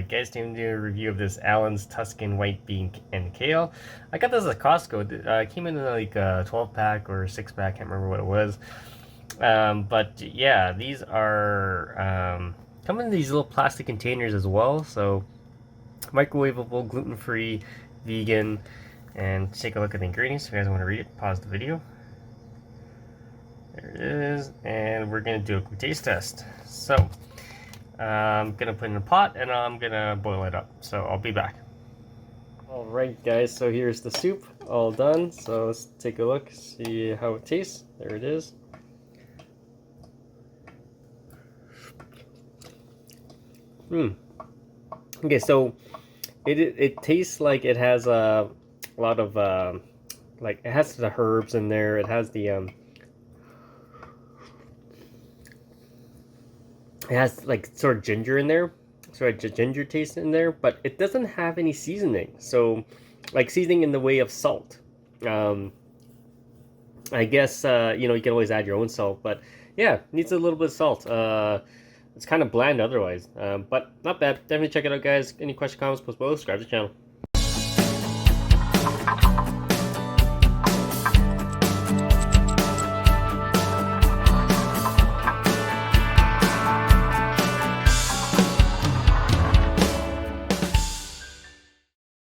guys, today I'm doing a review of this Allen's Tuscan white bean and kale. I got this at Costco. It came in like a 12 pack or 6 pack, can't remember what it was. But yeah, these are come in these little plastic containers as well. So microwavable, gluten-free, vegan, and take a look at the ingredients. If you guys want to read it, pause the video. There it is, and we're gonna do a quick taste test. So I'm gonna put it in a pot and I'm gonna boil it up. So I'll be back. Alright guys, so here's the soup all done. So let's take a look, see how it tastes. There it is. Okay, so it tastes like it has a lot of like it has the herbs in there. It has the it has like sort of ginger in there, sort of ginger taste in there, but it doesn't have any seasoning. So, like seasoning in the way of salt. I guess you know, you can always add your own salt, but yeah, needs a little bit of salt. It's kind of bland otherwise, but not bad. Definitely check it out, guys. Any questions, comments, post below. Subscribe to the channel.